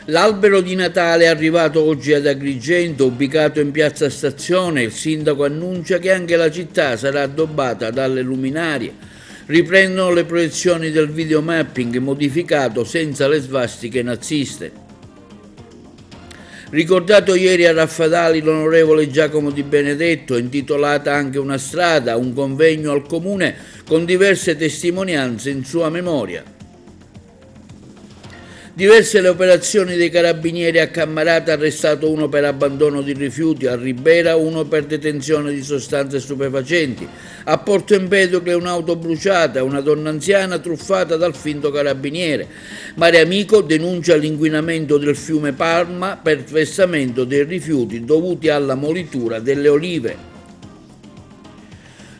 L'albero di Natale è arrivato oggi ad Agrigento, ubicato in piazza Stazione. Il sindaco annuncia che anche la città sarà addobbata dalle luminarie. Riprendono le proiezioni del videomapping modificato senza le svastiche naziste. Ricordato ieri a Raffadali l'onorevole Giacomo Di Benedetto, intitolata anche una strada, un convegno al comune con diverse testimonianze in sua memoria. Diverse le operazioni dei carabinieri a Cammarata, arrestato uno per abbandono di rifiuti, a Ribera uno per detenzione di sostanze stupefacenti, a Porto Empedocle un'auto bruciata, una donna anziana truffata dal finto carabiniere. Mare Amico denuncia l'inquinamento del fiume Palma per versamento dei rifiuti dovuti alla molitura delle olive.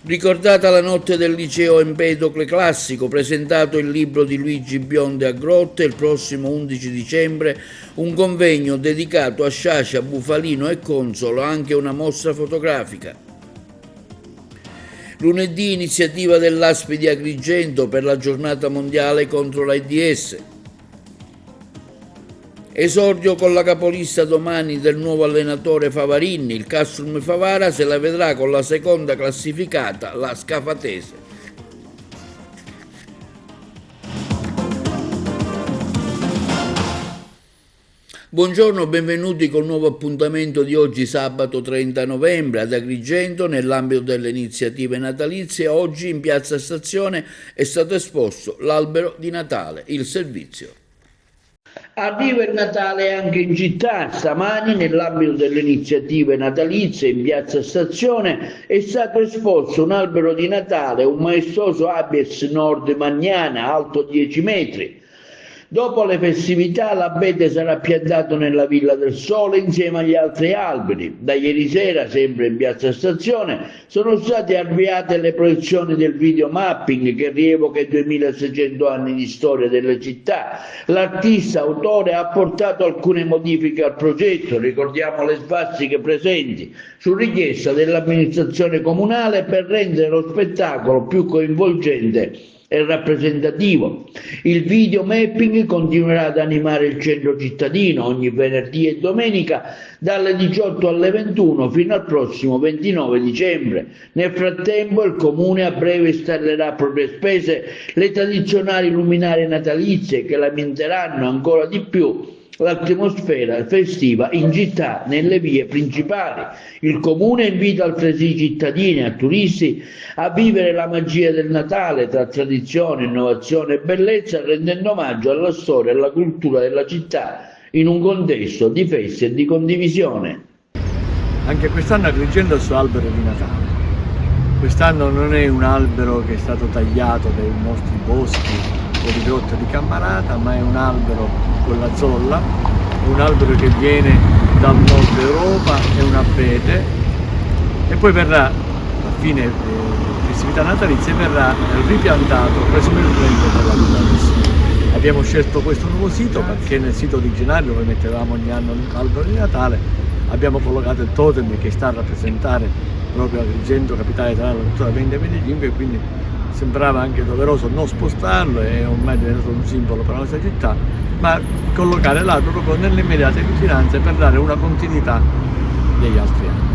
Ricordata la notte del liceo Empedocle Classico, presentato il libro di Luigi Bionde a Grotte, il prossimo 11 dicembre un convegno dedicato a Sciascia, Bufalino e Consolo, anche una mostra fotografica. Lunedì iniziativa dell'ASPI di Agrigento per la giornata mondiale contro l'AIDS. Esordio con la capolista domani del nuovo allenatore Favarini, il Castrum Favara se la vedrà con la seconda classificata, la Scafatese. Buongiorno, benvenuti col nuovo appuntamento di oggi sabato 30 novembre ad Agrigento nell'ambito delle iniziative natalizie. Oggi in piazza Stazione è stato esposto l'albero di Natale, il servizio. Arriva il Natale anche in città. Stamani nell'ambito delle iniziative natalizie in piazza Stazione è stato esposto un albero di Natale, un maestoso Abies Nord Magnana alto 10 metri. Dopo le festività l'abete sarà piantato nella Villa del Sole insieme agli altri alberi. Da ieri sera, sempre in piazza Stazione, sono state avviate le proiezioni del videomapping che rievoca i 2600 anni di storia delle città. L'artista autore ha apportato alcune modifiche al progetto, ricordiamo le svastiche presenti, su richiesta dell'amministrazione comunale per rendere lo spettacolo più coinvolgente e rappresentativo. Il videomapping continuerà ad animare il centro cittadino ogni venerdì e domenica dalle 18 alle 21 fino al prossimo 29 dicembre. Nel frattempo il comune a breve installerà a proprie spese le tradizionali luminarie natalizie che lamenteranno ancora di più l'atmosfera festiva in città nelle vie principali. Il comune invita altresì i cittadini e turisti a vivere la magia del Natale tra tradizione, innovazione e bellezza, rendendo omaggio alla storia e alla cultura della città in un contesto di feste e di condivisione. Anche quest'anno Agrigento ha il suo albero di Natale. Quest'anno non è un albero che è stato tagliato dai nostri boschi o di grotte di Cammarata, ma è un albero con la zolla, è un albero che viene dal nord Europa, è un abete, e poi verrà, a fine festività natalizie, verrà ripiantato presumibilmente per la Natale. Abbiamo scelto questo nuovo sito perché nel sito originario, dove mettevamo ogni anno l'albero di Natale, abbiamo collocato il totem che sta a rappresentare proprio Agrigento, capitale italiana della cultura 2025, e quindi sembrava anche doveroso non spostarlo, è ormai diventato un simbolo per la nostra città, ma collocare l'albero proprio nelle immediate vicinanze per dare una continuità degli altri anni.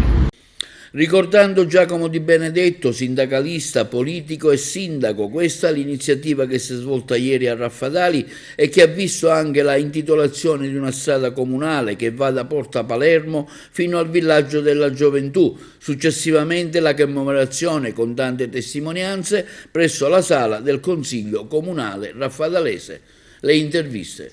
Ricordando Giacomo Di Benedetto, sindacalista, politico e sindaco, questa è l'iniziativa che si è svolta ieri a Raffadali e che ha visto anche la intitolazione di una strada comunale che va da Porta Palermo fino al villaggio della gioventù, successivamente la commemorazione con tante testimonianze presso la sala del Consiglio Comunale Raffadalese. Le interviste.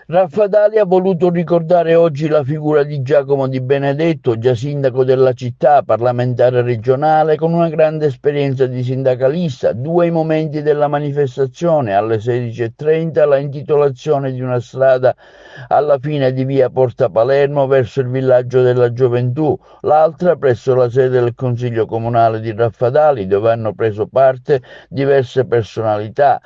Raffadali ha voluto ricordare oggi la figura di Giacomo Di Benedetto, già sindaco della città, parlamentare regionale, con una grande esperienza di sindacalista. Due i momenti della manifestazione: alle 16:30 la intitolazione di una strada alla fine di via Porta Palermo verso il villaggio della gioventù, l'altra presso la sede del Consiglio Comunale di Raffadali, dove hanno preso parte diverse personalità.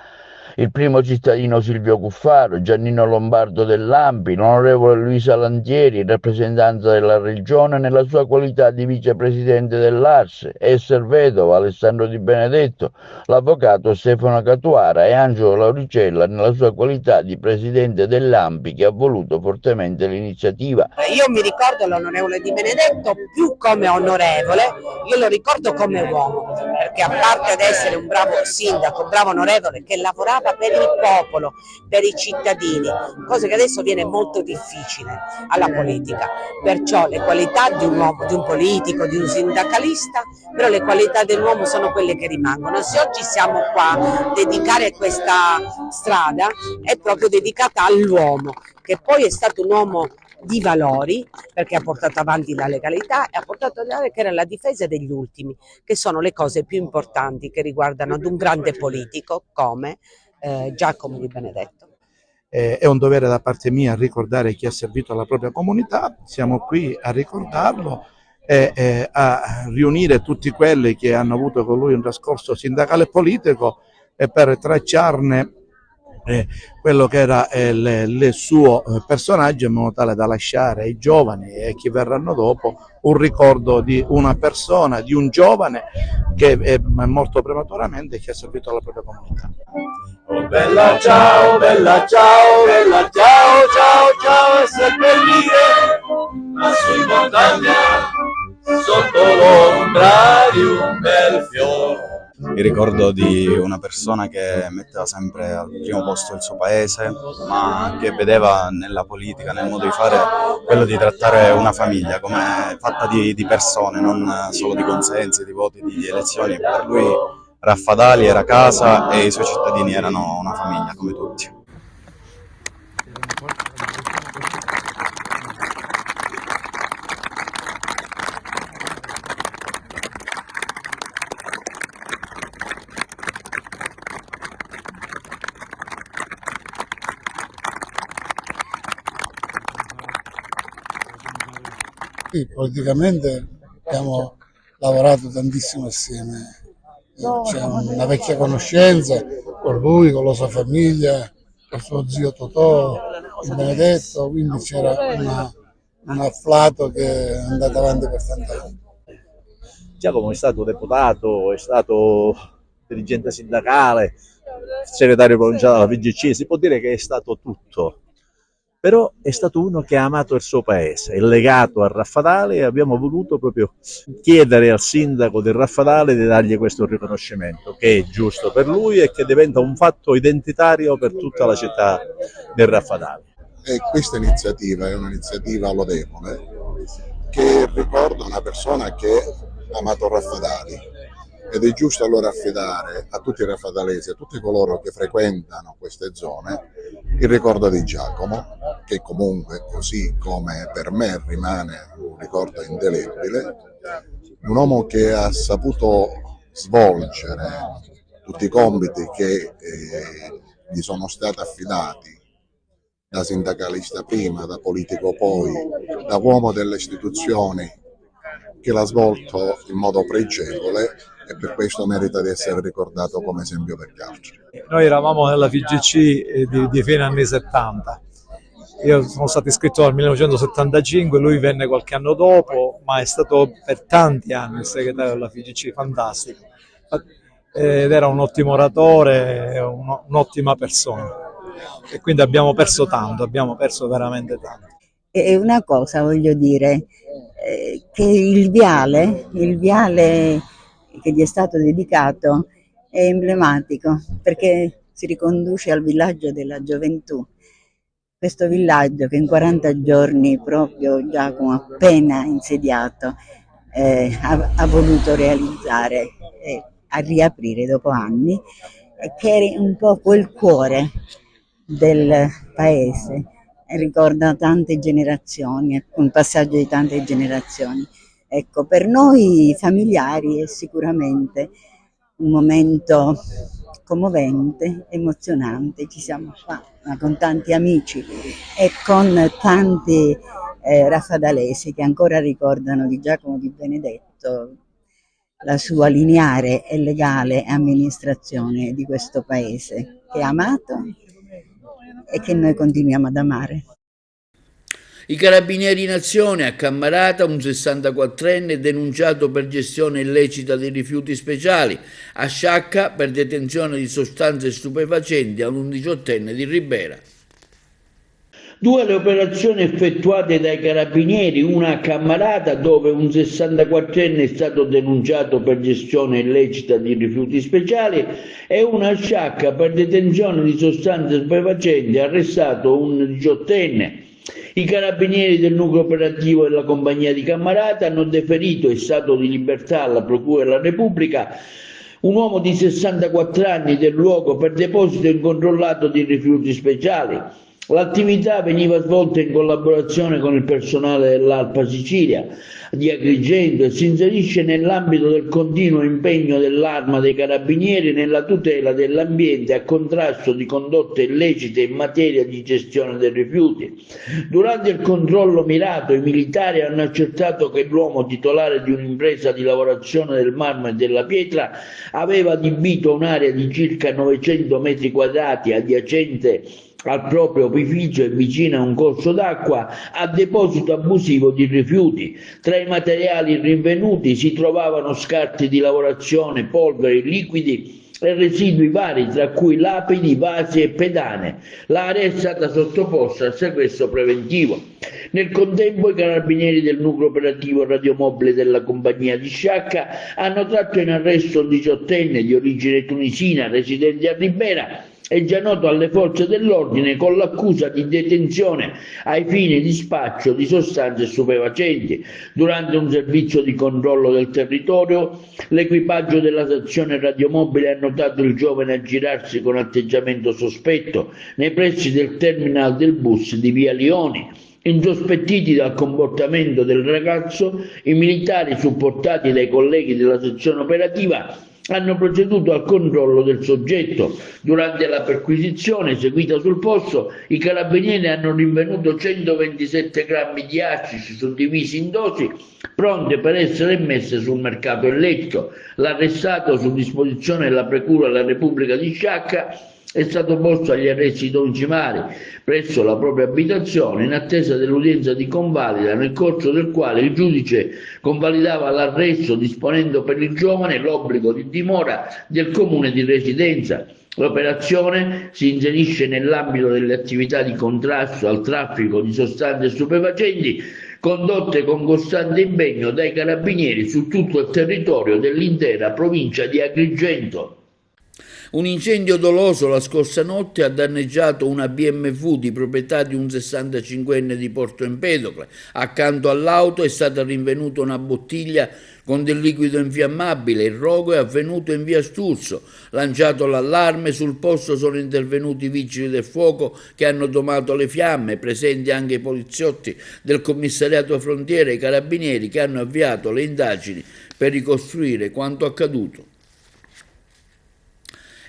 il primo cittadino Silvio Cuffaro, Giannino Lombardo dell'Ampi, l'onorevole Luisa Lantieri, in rappresentanza della Regione nella sua qualità di vicepresidente dell'ARS, Esser Vedova, Alessandro Di Benedetto, l'avvocato Stefano Catuara e Angelo Lauricella nella sua qualità di presidente dell'Ampi, che ha voluto fortemente l'iniziativa. Io mi ricordo l'onorevole Di Benedetto più come onorevole, io lo ricordo come uomo, perché a parte ad essere un bravo sindaco, un bravo onorevole che lavorava per il popolo, per i cittadini, cosa che adesso viene molto difficile alla politica. Perciò le qualità di un uomo, di un politico, di un sindacalista, però le qualità dell'uomo sono quelle che rimangono. Se oggi siamo qua a dedicare questa strada è proprio dedicata all'uomo, che poi è stato un uomo di valori, perché ha portato avanti la legalità e ha portato avanti che era la difesa degli ultimi, che sono le cose più importanti che riguardano ad un grande politico come Giacomo Di Benedetto. È un dovere da parte mia ricordare chi ha servito alla propria comunità, siamo qui a ricordarlo e a riunire tutti quelli che hanno avuto con lui un trascorso sindacale e politico e per tracciarne quello che era il suo personaggio, in modo tale da lasciare ai giovani e a chi verranno dopo un ricordo di una persona, di un giovane che è morto prematuramente e che ha servito alla propria comunità. Oh bella ciao, bella ciao, bella ciao, ciao, ciao, e seppellire la sua montagna sotto l'ombra di un bel fiore. Il ricordo di una persona che metteva sempre al primo posto il suo paese, ma che vedeva nella politica, nel modo di fare, quello di trattare una famiglia come fatta di persone, non solo di consensi, di voti, di elezioni. Per lui Raffadali era casa e i suoi cittadini erano una famiglia come tutti. Sì, politicamente abbiamo lavorato tantissimo assieme, c'è una vecchia conoscenza con lui, con la sua famiglia, con suo zio Totò, il Benedetto, quindi c'era un afflato che è andato avanti per tanti anni. Giacomo è stato deputato, è stato dirigente sindacale, segretario provinciale della FIGC, si può dire che è stato tutto. Però è stato uno che ha amato il suo paese, è legato a Raffadali e abbiamo voluto proprio chiedere al sindaco di Raffadali di dargli questo riconoscimento, che è giusto per lui e che diventa un fatto identitario per tutta la città del Raffadali. E questa iniziativa è un'iniziativa lodevole che ricorda una persona che ha amato Raffadali, ed è giusto allora affidare a tutti i raffadalesi, a tutti coloro che frequentano queste zone, il ricordo di Giacomo, che comunque, così come per me rimane un ricordo indelebile, un uomo che ha saputo svolgere tutti i compiti che gli sono stati affidati da sindacalista prima, da politico poi, da uomo delle istituzioni, che l'ha svolto in modo pregevole e per questo merita di essere ricordato come esempio per gli altri. Noi eravamo nella FIGC di fine anni 70, io sono stato iscritto nel 1975, lui venne qualche anno dopo, ma è stato per tanti anni il segretario della FIGC, fantastico, ed era un ottimo oratore, un'ottima persona, e quindi abbiamo perso tanto, abbiamo perso veramente tanto. E una cosa voglio dire, che il viale che gli è stato dedicato è emblematico, perché si riconduce al villaggio della gioventù. Questo villaggio che in 40 giorni, proprio Giacomo appena insediato, ha voluto realizzare, a riaprire dopo anni, che è un po' quel cuore del paese, ricorda tante generazioni, un passaggio di tante generazioni. Ecco, per noi familiari è sicuramente un momento commovente, emozionante, ci siamo qua con tanti amici e con tanti raffadalesi che ancora ricordano di Giacomo Di Benedetto la sua lineare e legale amministrazione di questo paese. che ha amato e che noi continuiamo ad amare. I carabinieri in azione a Cammarata, un 64enne denunciato per gestione illecita di rifiuti speciali, a Sciacca per detenzione di sostanze stupefacenti ad un 18enne di Ribera. Due le operazioni effettuate dai carabinieri, una a Cammarata dove un 64enne è stato denunciato per gestione illecita di rifiuti speciali e una a Sciacca per detenzione di sostanze stupefacenti, arrestato un 18enne. I carabinieri del nucleo operativo della compagnia di Cammarata hanno deferito in stato di libertà alla Procura della Repubblica un uomo di 64 anni del luogo per deposito incontrollato di rifiuti speciali. L'attività veniva svolta in collaborazione con il personale dell'Alpa Sicilia di Agrigento e si inserisce nell'ambito del continuo impegno dell'Arma dei Carabinieri nella tutela dell'ambiente e a contrasto di condotte illecite in materia di gestione dei rifiuti. Durante il controllo mirato i militari hanno accertato che l'uomo titolare di un'impresa di lavorazione del marmo e della pietra aveva adibito un'area di circa 900 metri quadrati adiacente al proprio opificio e vicino a un corso d'acqua a deposito abusivo di rifiuti. Tra i materiali rinvenuti si trovavano scarti di lavorazione, polveri, liquidi e residui vari, tra cui lapidi, vasi e pedane. L'area è stata sottoposta al sequestro preventivo. Nel contempo i carabinieri del nucleo operativo radiomobile della compagnia di Sciacca hanno tratto in arresto un 18enne di origine tunisina residente a Ribera è già noto alle forze dell'ordine con l'accusa di detenzione ai fini di spaccio di sostanze stupefacenti. Durante un servizio di controllo del territorio, l'equipaggio della sezione radiomobile ha notato il giovane aggirarsi con atteggiamento sospetto nei pressi del terminal del bus di Via Lioni. Insospettiti dal comportamento del ragazzo, i militari, supportati dai colleghi della sezione operativa, hanno proceduto al controllo del soggetto. Durante la perquisizione eseguita sul posto, i carabinieri hanno rinvenuto 127 grammi di hashish suddivisi in dosi pronte per essere messe sul mercato illecito. L'arrestato, su disposizione della Procura della Repubblica di Sciacca, è stato posto agli arresti domiciliari presso la propria abitazione in attesa dell'udienza di convalida, nel corso del quale il giudice convalidava l'arresto disponendo per il giovane l'obbligo di dimora del comune di residenza. L'operazione si inserisce nell'ambito delle attività di contrasto al traffico di sostanze stupefacenti condotte con costante impegno dai carabinieri su tutto il territorio dell'intera provincia di Agrigento. Un incendio doloso la scorsa notte ha danneggiato una BMW di proprietà di un 65enne di Porto Empedocle. Accanto all'auto è stata rinvenuta una bottiglia con del liquido infiammabile. Il rogo è avvenuto in via Sturzo. Lanciato l'allarme, sul posto sono intervenuti i vigili del fuoco che hanno domato le fiamme, presenti anche i poliziotti del commissariato frontiere e i carabinieri che hanno avviato le indagini per ricostruire quanto accaduto.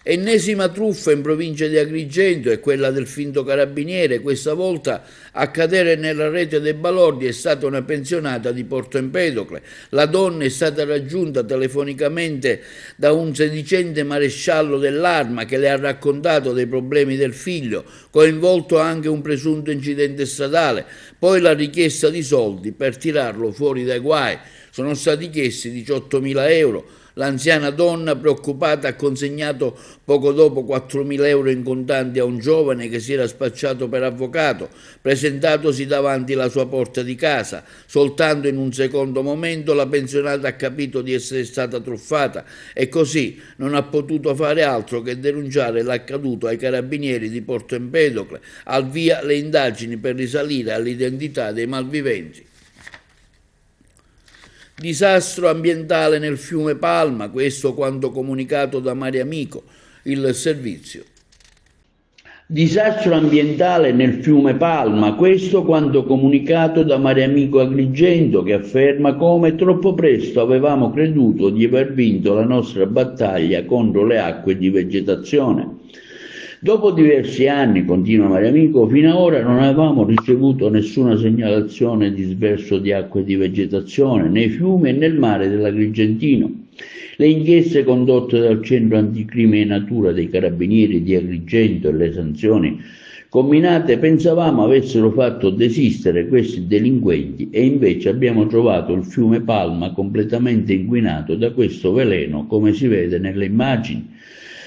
Ennesima truffa in provincia di Agrigento è quella del finto carabiniere. Questa volta a cadere nella rete dei balordi è stata una pensionata di Porto Empedocle. La donna è stata raggiunta telefonicamente da un sedicente maresciallo dell'Arma che le ha raccontato dei problemi del figlio, coinvolto anche un presunto incidente stradale, poi la richiesta di soldi per tirarlo fuori dai guai. Sono stati chiesti 18.000 euro. L'anziana donna, preoccupata, ha consegnato poco dopo 4.000 euro in contanti a un giovane che si era spacciato per avvocato, presentatosi davanti alla sua porta di casa. Soltanto in un secondo momento la pensionata ha capito di essere stata truffata e così non ha potuto fare altro che denunciare l'accaduto ai carabinieri di Porto Empedocle. Al via le indagini per risalire all'identità dei malviventi. Disastro ambientale nel fiume Palma, questo quanto comunicato da Mariamico, il servizio. Disastro ambientale nel fiume Palma, questo quanto comunicato da Mariamico Agrigento, che afferma come troppo presto avevamo creduto di aver vinto la nostra battaglia contro le acque di vegetazione. Dopo diversi anni, continua Mariamico, fino ad ora non avevamo ricevuto nessuna segnalazione di sverso di acque di vegetazione nei fiumi e nel mare dell'Agrigentino. Le inchieste condotte dal Centro Anticrime e Natura dei Carabinieri di Agrigento e le sanzioni combinate pensavamo avessero fatto desistere questi delinquenti e invece abbiamo trovato il fiume Palma completamente inquinato da questo veleno, come si vede nelle immagini.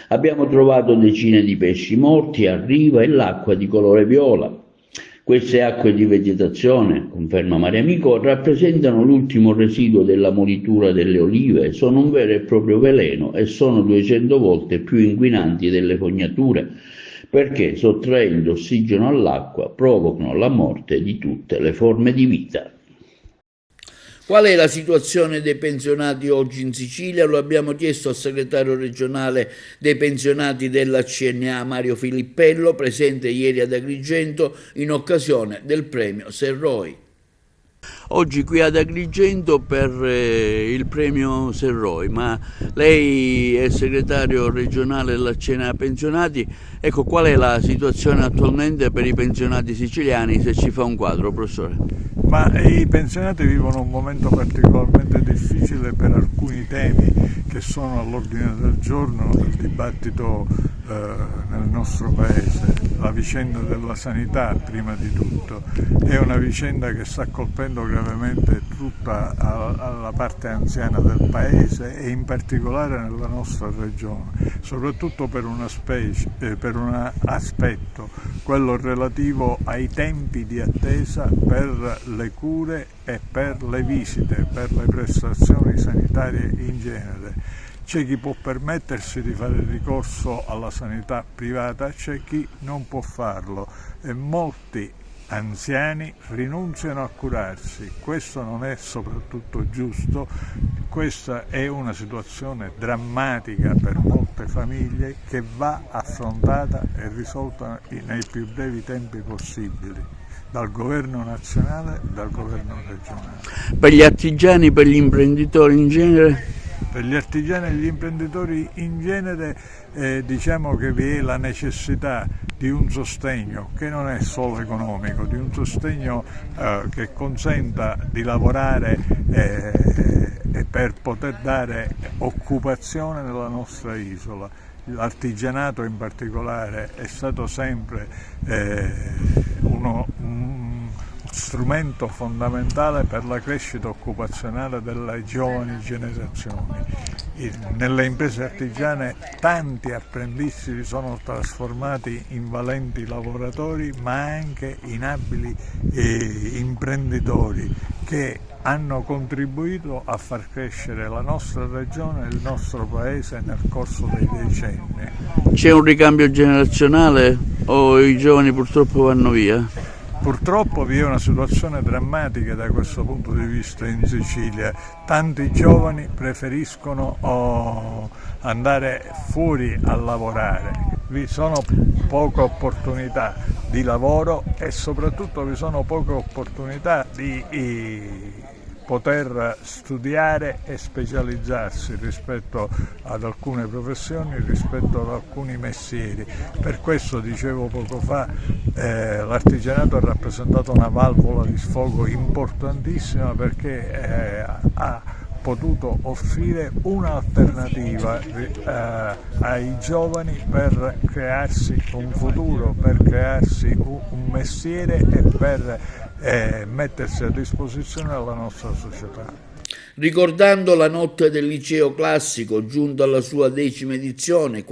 Abbiamo trovato decine di pesci morti a riva e l'acqua di colore viola. Queste acque di vegetazione, conferma Mariamico, rappresentano l'ultimo residuo della molitura delle olive, sono un vero e proprio veleno e sono 200 volte più inquinanti delle fognature, perché sottraendo ossigeno all'acqua provocano la morte di tutte le forme di vita. Qual è la situazione dei pensionati oggi in Sicilia? Lo abbiamo chiesto al segretario regionale dei pensionati della CNA Mario Filippello, presente ieri ad Agrigento in occasione del premio Serroi. Oggi qui ad Agrigento per il premio Serroi, ma lei è segretario regionale della CNA Pensionati, ecco qual è la situazione attualmente per i pensionati siciliani, se ci fa un quadro, professore? Ma i pensionati vivono un momento particolarmente difficile per alcuni temi che sono all'ordine del giorno del dibattito nel nostro paese. La vicenda della sanità, prima di tutto, è una vicenda che sta colpendo gravemente tutta la parte anziana del paese e in particolare nella nostra regione, soprattutto per un aspetto, quello relativo ai tempi di attesa per le cure e per le visite, per le prestazioni sanitarie in genere. C'è chi può permettersi di fare ricorso alla sanità privata, c'è chi non può farlo e molti anziani rinunziano a curarsi. Questo non è soprattutto giusto, questa è una situazione drammatica per molte famiglie che va affrontata e risolta nei più brevi tempi possibili dal governo nazionale e dal governo regionale. Per gli artigiani, per gli imprenditori in genere? Per gli artigiani e gli imprenditori in genere diciamo che vi è la necessità di un sostegno che non è solo economico, di un sostegno che consenta di lavorare e per poter dare occupazione nella nostra isola. L'artigianato in particolare è stato sempre uno strumento fondamentale per la crescita occupazionale delle giovani generazioni. Nelle imprese artigiane tanti apprendisti si sono trasformati in valenti lavoratori, ma anche in abili imprenditori che hanno contribuito a far crescere la nostra regione e il nostro paese nel corso dei decenni. C'è un ricambio generazionale o i giovani purtroppo vanno via? Purtroppo vi è una situazione drammatica da questo punto di vista in Sicilia. Tanti giovani preferiscono andare fuori a lavorare. Vi sono poche opportunità di lavoro e soprattutto vi sono poche opportunità di poter studiare e specializzarsi rispetto ad alcune professioni, rispetto ad alcuni mestieri. Per questo, dicevo poco fa, l'artigianato ha rappresentato una valvola di sfogo importantissima perché ha potuto offrire un'alternativa ai giovani per crearsi un futuro, per crearsi un mestiere e per mettersi a disposizione della nostra società. Ricordando la notte del liceo classico, giunto alla sua 10ª edizione,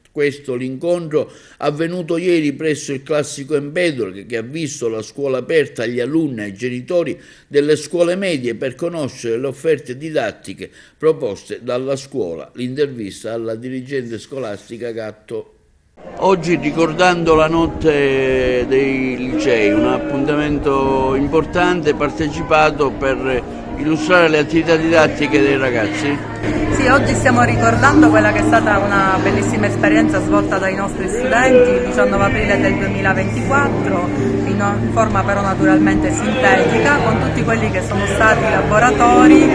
questo l'incontro avvenuto ieri presso il Classico Empedro, che ha visto la scuola aperta agli alunni e ai genitori delle scuole medie per conoscere le offerte didattiche proposte dalla scuola. L'intervista alla dirigente scolastica Gatto. Oggi, ricordando la notte dei licei, un appuntamento importante partecipato per illustrare le attività didattiche dei ragazzi. Sì, oggi stiamo ricordando quella che è stata una bellissima esperienza svolta dai nostri studenti il 19 aprile del 2024, in forma però naturalmente sintetica, con tutti quelli che sono stati i laboratori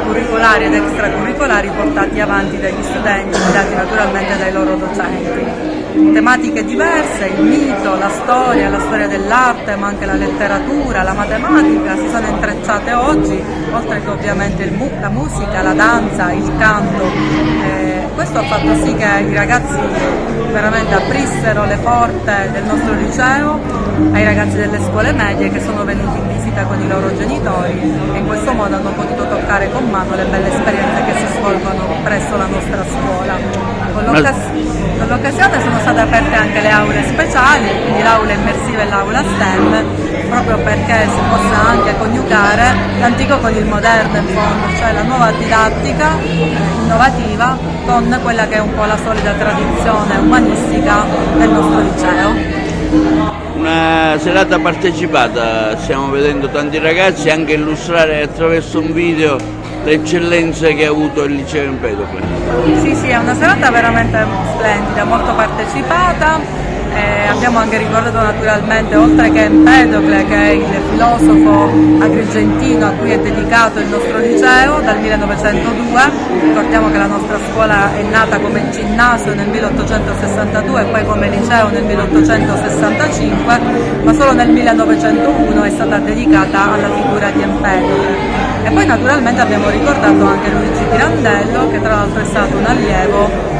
curricolari ed extracurricolari portati avanti dagli studenti, guidati naturalmente dai loro docenti. tematiche diverse, il mito, la storia dell'arte, ma anche la letteratura, la matematica si sono intrecciate oggi, oltre che ovviamente la musica, la danza, il canto. Questo ha fatto sì che i ragazzi veramente aprissero le porte del nostro liceo ai ragazzi delle scuole medie che sono venuti in visita con i loro genitori e in questo modo hanno potuto toccare con mano le belle esperienze che si svolgono presso la nostra scuola. Con l'occasione sono state aperte anche le aule speciali, quindi l'aula immersiva e l'aula STEM, proprio perché si possa anche coniugare l'antico con il moderno in fondo, cioè la nuova didattica innovativa con quella che è un po' la solida tradizione umanistica del nostro liceo. Una serata partecipata, stiamo vedendo tanti ragazzi anche illustrare attraverso un video le eccellenze che ha avuto il liceo Empedocle. Sì, è una serata veramente splendida, molto partecipata. Abbiamo anche ricordato naturalmente, oltre che Empedocle, che è il filosofo agrigentino a cui è dedicato il nostro liceo dal 1902, ricordiamo che la nostra scuola è nata come ginnasio nel 1862 e poi come liceo nel 1865, ma solo nel 1901 è stata dedicata alla figura di Empedocle. E poi naturalmente abbiamo ricordato anche Luigi Pirandello, che tra l'altro è stato un allievo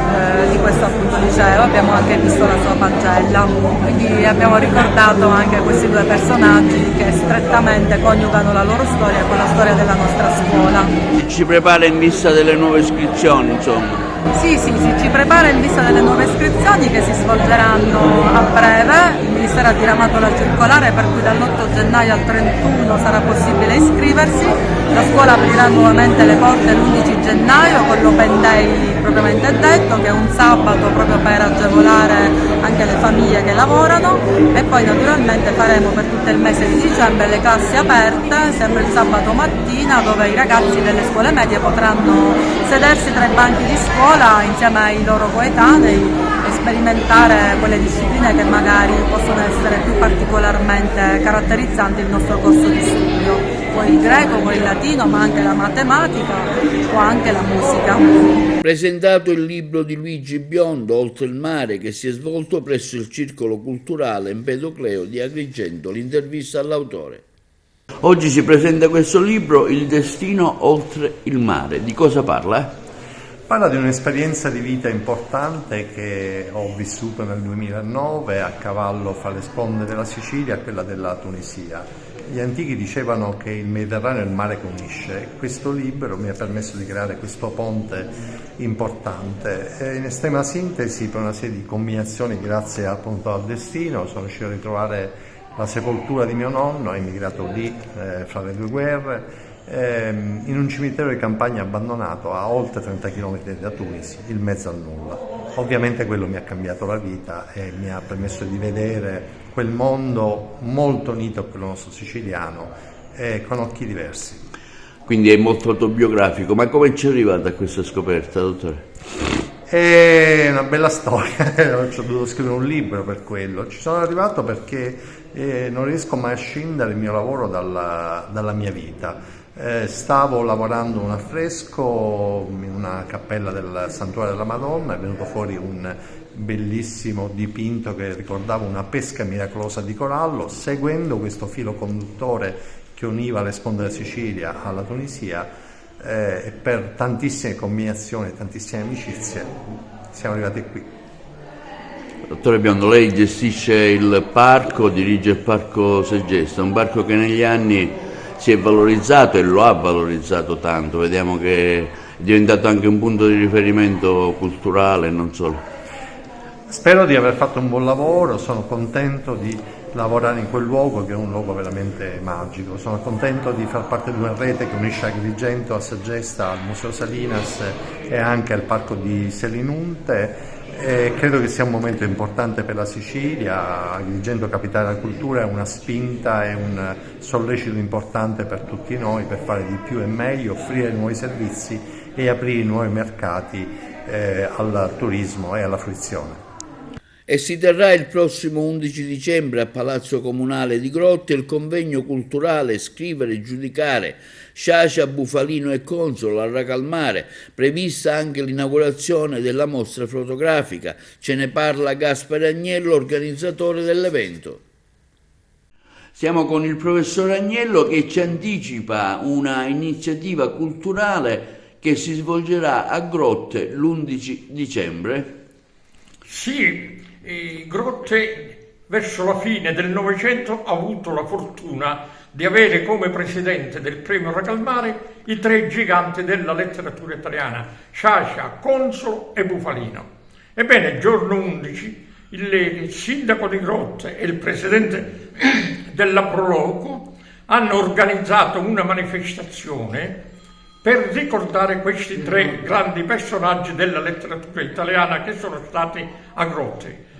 di questo appunto liceo, abbiamo anche visto la sua pagella, quindi abbiamo ricordato anche questi due personaggi che strettamente coniugano la loro storia con la storia della nostra scuola. Ci prepara in vista delle nuove iscrizioni, insomma. Sì, ci prepara in vista delle nuove iscrizioni che si svolgeranno a breve. Il Ministero ha diramato la circolare per cui dall'8 gennaio al 31 sarà possibile iscriversi. La scuola aprirà nuovamente le porte l'11 gennaio con l'Open Day propriamente detto, che è un sabato proprio per agevolare anche le famiglie che lavorano, e poi naturalmente faremo per tutto il mese di dicembre le classi aperte, sempre il sabato mattina, dove i ragazzi delle scuole medie potranno sedersi tra i banchi di scuola insieme ai loro coetanei e sperimentare quelle discipline che magari possono essere più particolarmente caratterizzanti il nostro corso di studio. Vuoi il greco, vuoi il latino, ma anche la matematica o anche la musica. Presentato il libro di Luigi Biondo, Oltre il mare, che si è svolto presso il Circolo Culturale Empedocleo di Agrigento, l'intervista all'autore. Oggi si presenta questo libro, Il destino oltre il mare. Di cosa parla? Parla di un'esperienza di vita importante che ho vissuto nel 2009 a cavallo fra le sponde della Sicilia e quella della Tunisia. Gli antichi dicevano che il Mediterraneo è il mare che unisce. Questo libro mi ha permesso di creare questo ponte importante. In estrema sintesi, per una serie di combinazioni, grazie appunto al destino, sono riuscito a ritrovare la sepoltura di mio nonno, emigrato lì fra le due guerre, in un cimitero di campagna abbandonato a oltre 30 km da Tunisi, in mezzo al nulla. Ovviamente quello mi ha cambiato la vita e mi ha permesso di vedere quel mondo molto unito a quello nostro siciliano con occhi diversi. Quindi è molto autobiografico, ma come ci è arrivata a questa scoperta, dottore? È una bella storia, ho dovuto scrivere un libro per quello. Ci sono arrivato perché non riesco mai a scindere il mio lavoro dalla mia vita. Stavo lavorando un affresco in una cappella del Santuario della Madonna, è venuto fuori un bellissimo dipinto che ricordava una pesca miracolosa di corallo. Seguendo questo filo conduttore che univa le sponde della Sicilia alla Tunisia, e per tantissime combinazioni e tantissime amicizie siamo arrivati qui. Dottore Biondo, lei gestisce il parco, dirige il Parco Segesta, un parco che negli anni si è valorizzato e lo ha valorizzato tanto. Vediamo che è diventato anche un punto di riferimento culturale e non solo. Spero di aver fatto un buon lavoro, sono contento di lavorare in quel luogo che è un luogo veramente magico, sono contento di far parte di una rete che unisce Agrigento a Segesta, al Museo Salinas e anche al Parco di Selinunte. Credo che sia un momento importante per la Sicilia. Agrigento, capitale della cultura, è una spinta, è un sollecito importante per tutti noi per fare di più e meglio, offrire nuovi servizi e aprire nuovi mercati al turismo e alla fruizione. E si terrà il prossimo 11 dicembre a Palazzo Comunale di Grotte il convegno culturale Scrivere e Giudicare, Sciascia, Bufalino e Consolo a Racalmare, prevista anche l'inaugurazione della mostra fotografica. Ce ne parla Gaspare Agnello, organizzatore dell'evento. Siamo con il professor Agnello che ci anticipa una iniziativa culturale che si svolgerà a Grotte l'11 dicembre. Sì, Grotte verso la fine del Novecento ha avuto la fortuna di avere come presidente del premio Racalmare i tre giganti della letteratura italiana, Sciascia, Consolo e Bufalino. Ebbene, il giorno 11 il sindaco di Grotte e il presidente della Proloco hanno organizzato una manifestazione per ricordare questi tre grandi personaggi della letteratura italiana che sono stati a Grotte.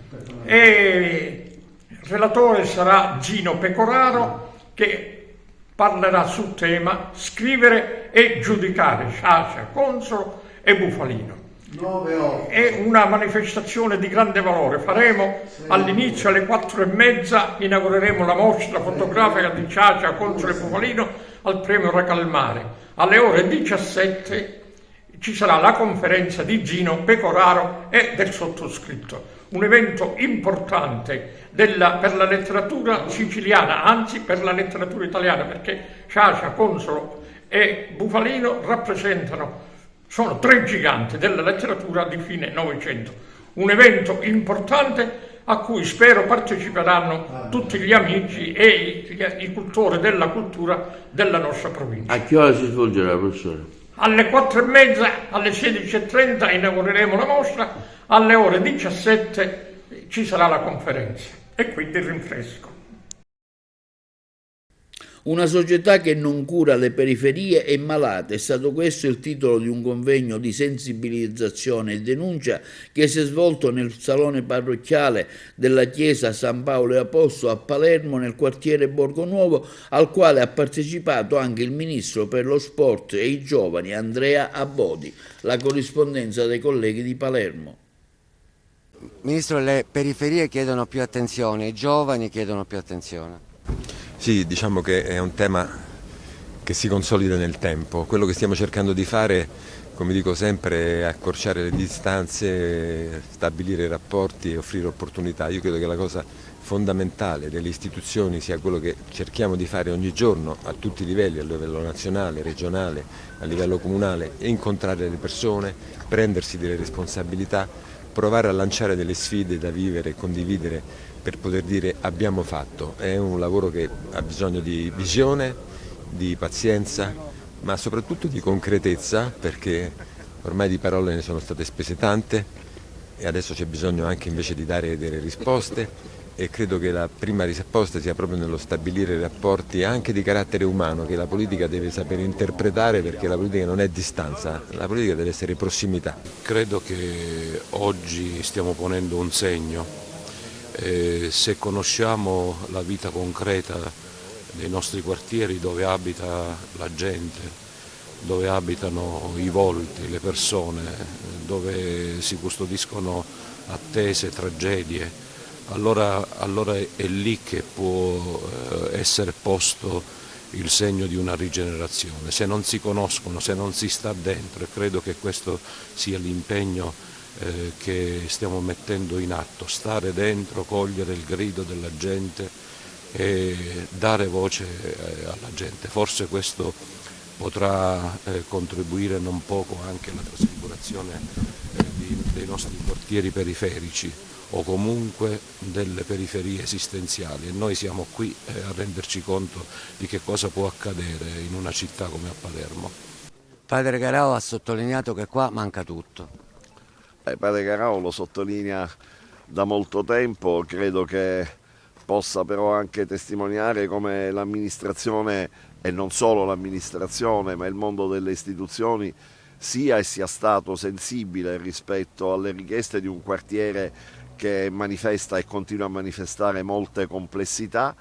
E il relatore sarà Gino Pecoraro, che parlerà sul tema Scrivere e Giudicare, Sciascia, Consolo e Bufalino. È una manifestazione di grande valore. Faremo all'inizio alle 4:30, inaugureremo la mostra fotografica di Sciascia, Consolo e Bufalino al premio Racalmare. Alle ore 17 ci sarà la conferenza di Gino Pecoraro e del sottoscritto. Un evento importante per la letteratura siciliana, anzi per la letteratura italiana, perché Sciascia, Consolo e Bufalino sono tre giganti della letteratura di fine Novecento. Un evento importante a cui spero parteciperanno tutti gli amici e i cultori della cultura della nostra provincia. A che ora si svolgerà, professore? Alle 4:30, alle 16:30 inaugureremo la mostra, alle ore 17 ci sarà la conferenza. E quindi il rinfresco. Una società che non cura le periferie è malata, è stato questo il titolo di un convegno di sensibilizzazione e denuncia che si è svolto nel salone parrocchiale della chiesa San Paolo e Apostolo a Palermo nel quartiere Borgonuovo, al quale ha partecipato anche il ministro per lo sport e i giovani Andrea Abbodi. La corrispondenza dei colleghi di Palermo. Ministro, le periferie chiedono più attenzione, i giovani chiedono più attenzione. Sì, diciamo che è un tema che si consolida nel tempo. Quello che stiamo cercando di fare, come dico sempre, è accorciare le distanze, stabilire rapporti e offrire opportunità. Io credo che la cosa fondamentale delle istituzioni sia quello che cerchiamo di fare ogni giorno a tutti i livelli, a livello nazionale, regionale, a livello comunale, e incontrare le persone, prendersi delle responsabilità, provare a lanciare delle sfide da vivere e condividere per poter dire abbiamo fatto. È un lavoro che ha bisogno di visione, di pazienza, ma soprattutto di concretezza, perché ormai di parole ne sono state spese tante e adesso c'è bisogno anche invece di dare delle risposte, e credo che la prima risposta sia proprio nello stabilire rapporti anche di carattere umano che la politica deve sapere interpretare, perché la politica non è distanza, la politica deve essere prossimità. Credo che oggi stiamo ponendo un segno. Se conosciamo la vita concreta dei nostri quartieri, dove abita la gente, dove abitano i volti, le persone, dove si custodiscono attese, tragedie, allora è lì che può essere posto il segno di una rigenerazione. Se non si conoscono, se non si sta dentro, e credo che questo sia l'impegno che stiamo mettendo in atto, stare dentro, cogliere il grido della gente e dare voce alla gente. Forse questo potrà contribuire non poco anche alla trasfigurazione dei nostri quartieri periferici o comunque delle periferie esistenziali, e noi siamo qui a renderci conto di che cosa può accadere in una città come a Palermo. Padre Carao ha sottolineato che qua manca tutto. Padre Carao lo sottolinea da molto tempo, credo che possa però anche testimoniare come l'amministrazione, e non solo l'amministrazione, ma il mondo delle istituzioni sia e sia stato sensibile rispetto alle richieste di un quartiere che manifesta e continua a manifestare molte complessità,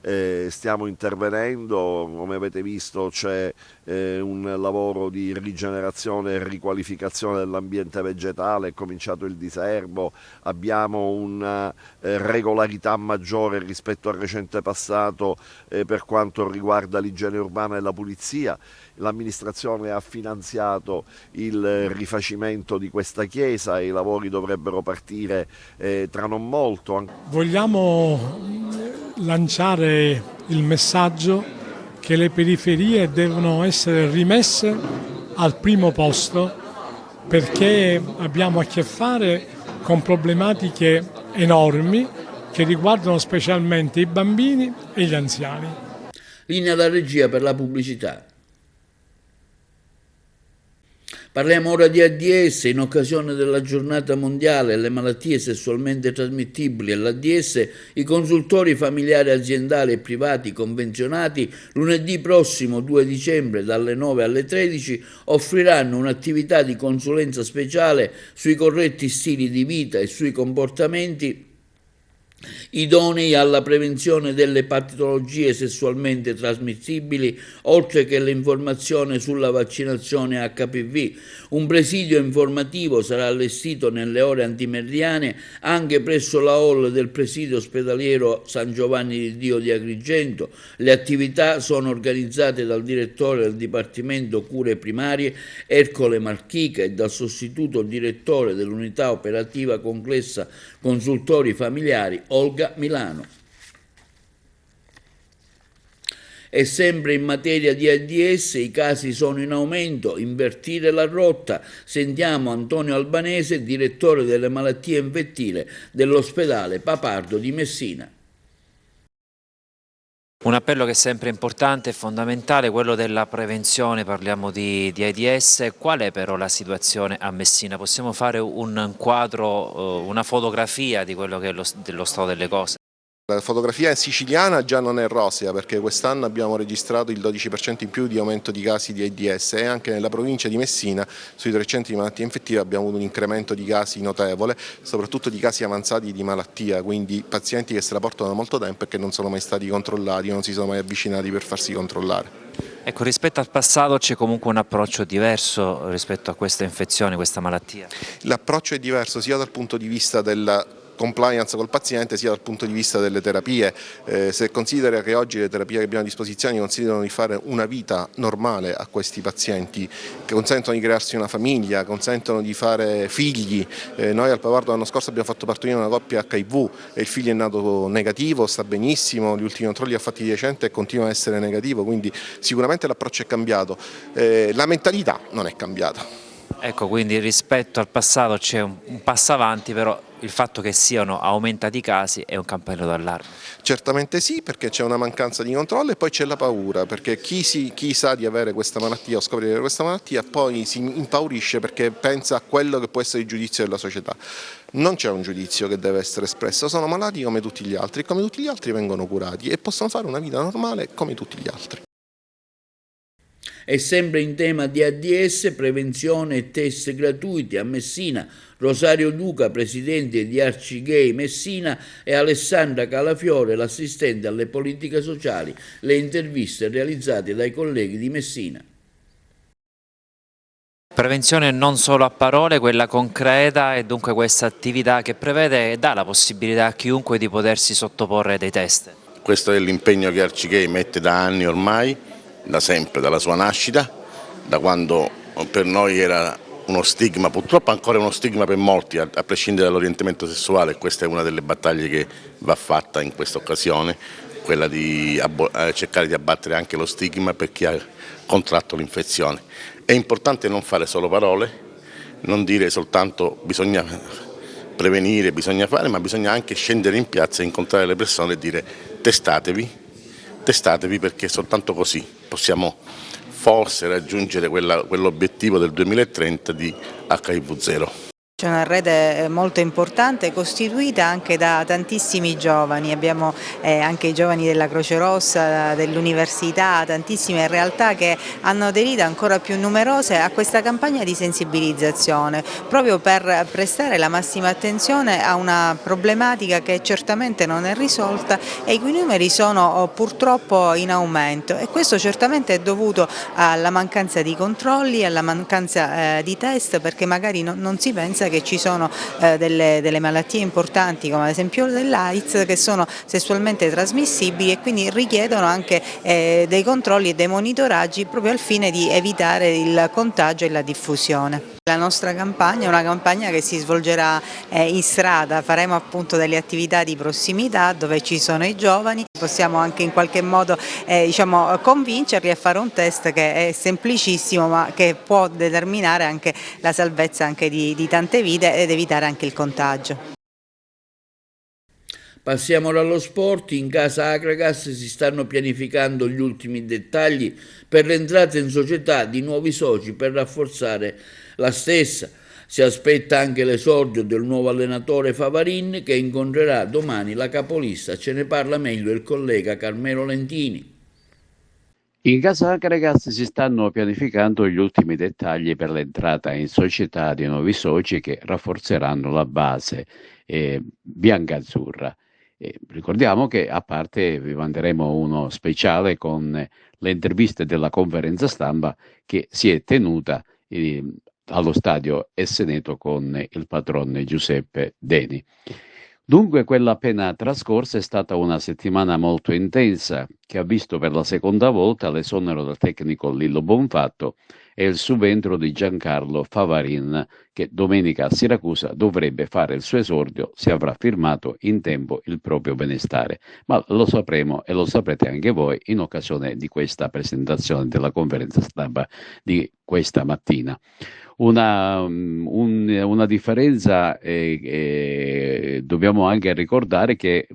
stiamo intervenendo, come avete visto c'è un lavoro di rigenerazione e riqualificazione dell'ambiente vegetale, è cominciato il diserbo, abbiamo una regolarità maggiore rispetto al recente passato per quanto riguarda l'igiene urbana e la pulizia. L'amministrazione ha finanziato il rifacimento di questa chiesa e i lavori dovrebbero partire tra non molto. Vogliamo lanciare il messaggio che le periferie devono essere rimesse al primo posto, perché abbiamo a che fare con problematiche enormi che riguardano specialmente i bambini e gli anziani. Linea alla regia per la pubblicità. Parliamo ora di AIDS. In occasione della giornata mondiale delle malattie sessualmente trasmittibili e l'AIDS, i consultori familiari aziendali e privati convenzionati lunedì prossimo 2 dicembre dalle 9 alle 13 offriranno un'attività di consulenza speciale sui corretti stili di vita e sui comportamenti idonei alla prevenzione delle patologie sessualmente trasmissibili, oltre che l'informazione sulla vaccinazione HPV. Un presidio informativo sarà allestito nelle ore antimeridiane anche presso la hall del presidio ospedaliero San Giovanni di Dio di Agrigento. Le attività sono organizzate dal direttore del Dipartimento Cure Primarie Ercole Marchica e dal sostituto direttore dell'unità operativa complessa consultori familiari Olga Milano. E sempre in materia di AIDS, i casi sono in aumento, invertire la rotta. Sentiamo Antonio Albanese, direttore delle malattie infettive dell'ospedale Papardo di Messina. Un appello che è sempre importante e fondamentale, quello della prevenzione. Parliamo di AIDS. Qual è però la situazione a Messina? Possiamo fare un quadro, una fotografia di quello che è dello stato delle cose? La fotografia siciliana già non è rosea, perché quest'anno abbiamo registrato il 12% in più di aumento di casi di AIDS e anche nella provincia di Messina sui 3 centri di malattie infettive abbiamo avuto un incremento di casi notevole, soprattutto di casi avanzati di malattia, quindi pazienti che se la portano da molto tempo e che non sono mai stati controllati, non si sono mai avvicinati per farsi controllare. Ecco, rispetto al passato c'è comunque un approccio diverso rispetto a questa infezione, questa malattia? L'approccio è diverso sia dal punto di vista della compliance col paziente sia dal punto di vista delle terapie. Se considera che oggi le terapie che abbiamo a disposizione considerano di fare una vita normale a questi pazienti, che consentono di crearsi una famiglia, consentono di fare figli. Noi al Papardo l'anno scorso abbiamo fatto partorire una coppia HIV e il figlio è nato negativo, sta benissimo, gli ultimi controlli li ha fatti di recente e continua a essere negativo, quindi sicuramente l'approccio è cambiato, la mentalità non è cambiata. Ecco, quindi rispetto al passato c'è un passo avanti, però il fatto che siano aumentati i casi è un campanello d'allarme. Certamente sì, perché c'è una mancanza di controllo e poi c'è la paura, perché chi sa di avere questa malattia o scopre di avere questa malattia poi si impaurisce perché pensa a quello che può essere il giudizio della società. Non c'è un giudizio che deve essere espresso, sono malati come tutti gli altri, come tutti gli altri vengono curati e possono fare una vita normale come tutti gli altri. E sempre in tema di AIDS, prevenzione e test gratuiti a Messina, Rosario Duca, presidente di Arcigay Messina, e Alessandra Calafiore, l'assistente alle politiche sociali. Le interviste realizzate dai colleghi di Messina. Prevenzione non solo a parole, quella concreta, e dunque questa attività che prevede e dà la possibilità a chiunque di potersi sottoporre dei test. Questo è l'impegno che Arcigay mette da anni ormai, da sempre, dalla sua nascita, da quando per noi era uno stigma, purtroppo ancora uno stigma per molti, a prescindere dall'orientamento sessuale, e questa è una delle battaglie che va fatta in questa occasione, quella di cercare di abbattere anche lo stigma per chi ha contratto l'infezione. È importante non fare solo parole, non dire soltanto bisogna prevenire, bisogna fare, ma bisogna anche scendere in piazza, incontrare le persone e dire testatevi perché soltanto così possiamo forse raggiungere quell'obiettivo del 2030 di HIV 0. C'è una rete molto importante costituita anche da tantissimi giovani, abbiamo anche i giovani della Croce Rossa, dell'università, tantissime realtà che hanno aderito ancora più numerose a questa campagna di sensibilizzazione, proprio per prestare la massima attenzione a una problematica che certamente non è risolta e i cui numeri sono purtroppo in aumento, e questo certamente è dovuto alla mancanza di controlli, alla mancanza di test, perché magari non si pensa che ci sono delle malattie importanti come ad esempio l'AIDS che sono sessualmente trasmissibili e quindi richiedono anche dei controlli e dei monitoraggi proprio al fine di evitare il contagio e la diffusione. La nostra campagna è una campagna che si svolgerà in strada, faremo appunto delle attività di prossimità dove ci sono i giovani, possiamo anche in qualche modo convincerli a fare un test che è semplicissimo ma che può determinare anche la salvezza anche di tante vite ed evitare anche il contagio. Passiamo dallo sport. In casa Agragas si stanno pianificando gli ultimi dettagli per l'entrata in società di nuovi soci per rafforzare la stessa. Si aspetta anche l'esordio del nuovo allenatore Favarin che incontrerà domani la capolista. Ce ne parla meglio il collega Carmelo Lentini. In casa Agragas si stanno pianificando gli ultimi dettagli per l'entrata in società di nuovi soci che rafforzeranno la base biancazzurra. Ricordiamo che a parte vi manderemo uno speciale con le interviste della conferenza stampa che si è tenuta allo stadio Esseneto con il patrone Giuseppe Deni. Dunque quella appena trascorsa è stata una settimana molto intensa che ha visto per la seconda volta l'esonero del tecnico Lillo Bonfatto e il subentro di Giancarlo Favarin che domenica a Siracusa dovrebbe fare il suo esordio se avrà firmato in tempo il proprio benestare. Ma lo sapremo e lo saprete anche voi in occasione di questa presentazione della conferenza stampa di questa mattina. Una differenza, dobbiamo anche ricordare che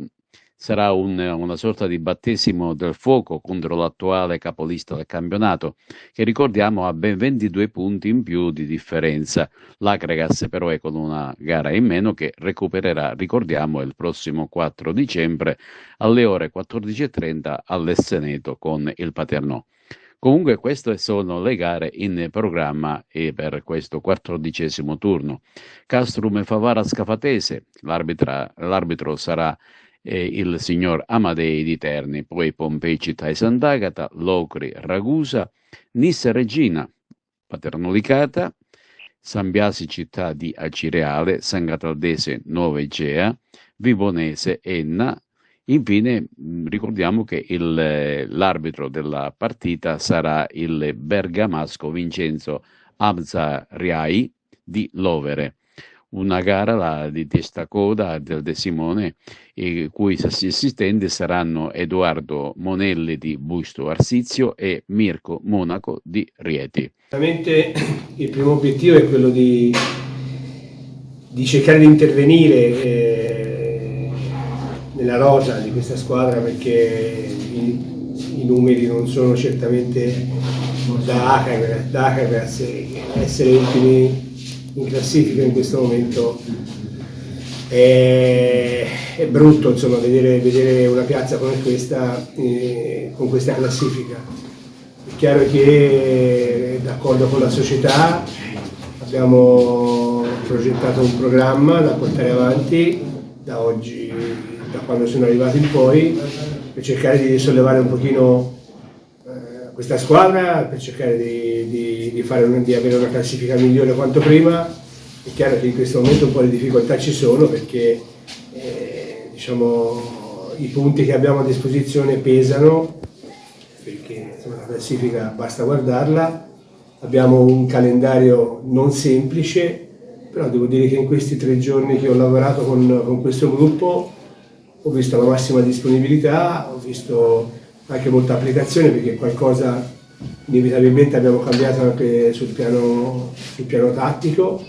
sarà una sorta di battesimo del fuoco contro l'attuale capolista del campionato, che ricordiamo ha ben 22 punti in più di differenza. L'Agragas però è con una gara in meno che recupererà, ricordiamo, il prossimo 4 dicembre alle ore 14:30 all'Esseneto con il Paternò. Comunque queste sono le gare in programma e per questo 14° turno. Castrum e Favara Scafatese, l'arbitro sarà il signor Amadei di Terni, poi Pompei Città di Sant'Agata, Locri Ragusa, Nissa Regina, Paterno Licata, San Biasi Città di Acireale, San Cataldese Nuova Egea, Vibonese Enna. Infine ricordiamo che l'arbitro della partita sarà il bergamasco Vincenzo Abzariai di Lovere. Una gara di testa coda del De Simone, cui assistenti saranno Edoardo Monelli di Busto Arsizio e Mirko Monaco di Rieti. Veramente il primo obiettivo è quello di cercare di intervenire nella rosa di questa squadra, perché i numeri non sono certamente da Agragas, essere ultimi in classifica in questo momento è brutto, insomma, vedere una piazza come questa con questa classifica. È chiaro che d'accordo con la società abbiamo progettato un programma da portare avanti da oggi, da quando sono arrivato in poi, per cercare di sollevare un pochino questa squadra, per cercare di avere una classifica migliore quanto prima. È chiaro che in questo momento un po' di difficoltà ci sono, perché i punti che abbiamo a disposizione pesano, perché insomma, la classifica basta guardarla. Abbiamo un calendario non semplice, però devo dire che in questi 3 giorni che ho lavorato con questo gruppo ho visto la massima disponibilità, ho visto anche molta applicazione, perché qualcosa inevitabilmente abbiamo cambiato anche sul piano tattico,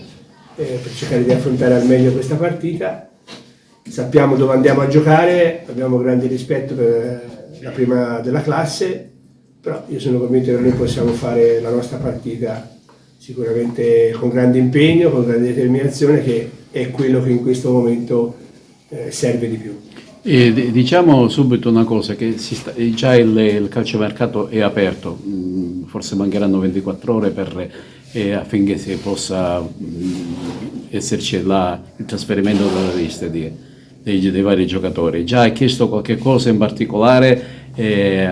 per cercare di affrontare al meglio questa partita. Sappiamo dove andiamo a giocare, abbiamo grande rispetto per la prima della classe, però io sono convinto che noi possiamo fare la nostra partita sicuramente con grande impegno, con grande determinazione, che è quello che in questo momento serve di più. E diciamo subito una cosa, che già il calciomercato è aperto, forse mancheranno 24 ore affinché si possa esserci il trasferimento della lista dei vari giocatori. Già ha chiesto qualche cosa in particolare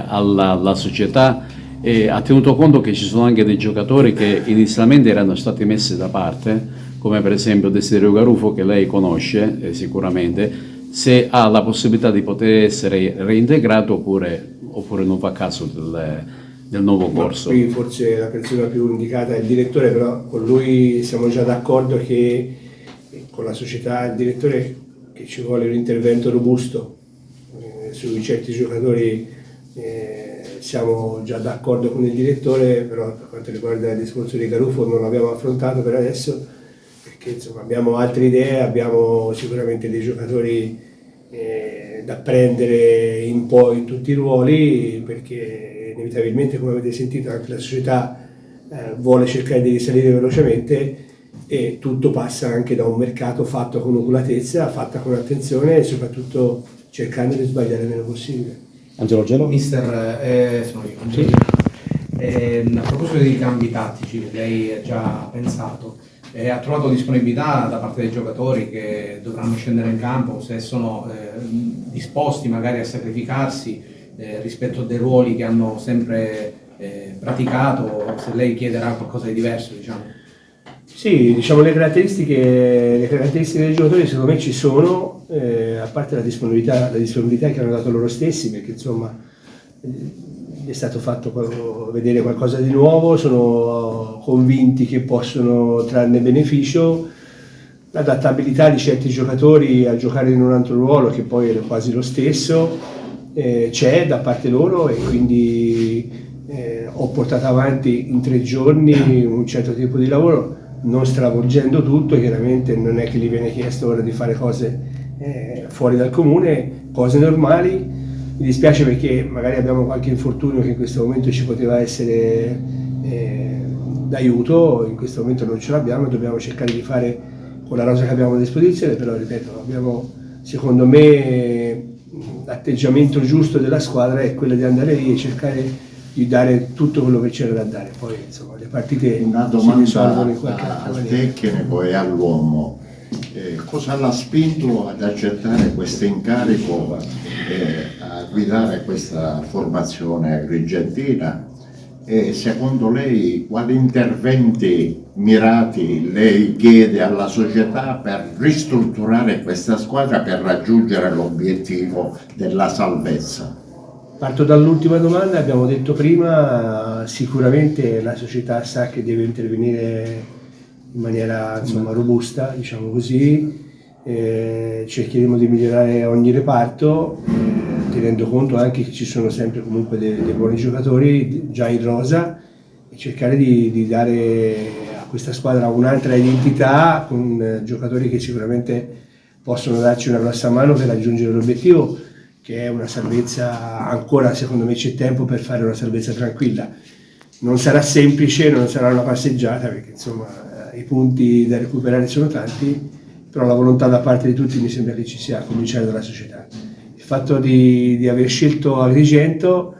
alla società, e ha tenuto conto che ci sono anche dei giocatori che inizialmente erano stati messi da parte, come per esempio Desiderio Garufo, che lei conosce sicuramente, se ha la possibilità di poter essere reintegrato oppure non fa caso del nuovo corso. Qui forse la persona più indicata è il direttore, però con lui siamo già d'accordo che con la società, il direttore, che ci vuole un intervento robusto su certi giocatori. Siamo già d'accordo con il direttore, però per quanto riguarda il discorso di Garufo non l'abbiamo affrontato per adesso, perché insomma, abbiamo altre idee, abbiamo sicuramente dei giocatori da prendere in tutti i ruoli, perché inevitabilmente, come avete sentito, anche la società vuole cercare di risalire velocemente, e tutto passa anche da un mercato fatto con oculatezza, fatta con attenzione e soprattutto cercando di sbagliare il meno possibile. Angelo Gelo? Mister, sono io. Sì. A proposito dei cambi tattici che lei ha già pensato, ha trovato disponibilità da parte dei giocatori che dovranno scendere in campo, se sono disposti magari a sacrificarsi rispetto a dei ruoli che hanno sempre praticato, se lei chiederà qualcosa di diverso, diciamo. Sì, diciamo le caratteristiche dei giocatori secondo me ci sono, a parte la disponibilità che hanno dato loro stessi, perché insomma è stato fatto vedere qualcosa di nuovo, sono convinti che possono trarne beneficio. L'adattabilità di certi giocatori a giocare in un altro ruolo, che poi è quasi lo stesso, c'è da parte loro, e quindi ho portato avanti in 3 giorni un certo tipo di lavoro, non stravolgendo tutto. Chiaramente non è che gli viene chiesto ora di fare cose fuori dal comune, cose normali. Mi dispiace perché magari abbiamo qualche infortunio che in questo momento ci poteva essere d'aiuto, in questo momento non ce l'abbiamo, dobbiamo cercare di fare con la rosa che abbiamo a disposizione, però ripeto, abbiamo, secondo me, l'atteggiamento giusto della squadra è quello di andare lì e cercare di dare tutto quello che c'era da dare. Poi insomma le partite si risolvono in qualche altra al maniera. tecnico e all'uomo. Cosa l'ha spinto ad accettare questo incarico a guidare questa formazione agrigentina? E secondo lei quali interventi mirati lei chiede alla società per ristrutturare questa squadra per raggiungere l'obiettivo della salvezza? Parto dall'ultima domanda. Abbiamo detto prima, sicuramente la società sa che deve intervenire in maniera robusta, diciamo così. Cercheremo di migliorare ogni reparto, tenendo conto anche che ci sono sempre comunque dei buoni giocatori già in rosa, e cercare di dare a questa squadra un'altra identità, con giocatori che sicuramente possono darci una grossa mano per raggiungere l'obiettivo, che è una salvezza. Ancora secondo me c'è tempo per fare una salvezza tranquilla. Non sarà semplice, non sarà una passeggiata, perché insomma i punti da recuperare sono tanti, però la volontà da parte di tutti mi sembra che ci sia, a cominciare dalla società. Il fatto di aver scelto Agrigento,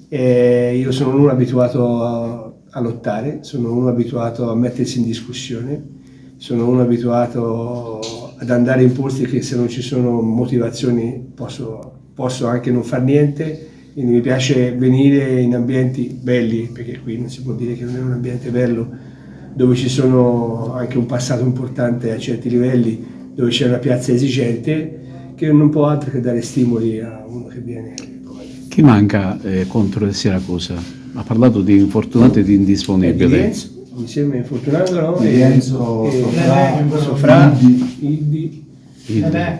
io sono uno abituato a lottare, sono uno abituato a mettersi in discussione, sono uno abituato ad andare in posti che, se non ci sono motivazioni, posso anche non far niente. Quindi mi piace venire in ambienti belli, perché qui non si può dire che non è un ambiente bello, dove ci sono anche un passato importante a certi livelli, dove c'è una piazza esigente, che non può altro che dare stimoli a uno che viene. Chi manca contro il Siracusa? Ha parlato di infortunati e di indisponibili. Mi sembra infortunato, no? Di Enzo, Sofra, Iddi. È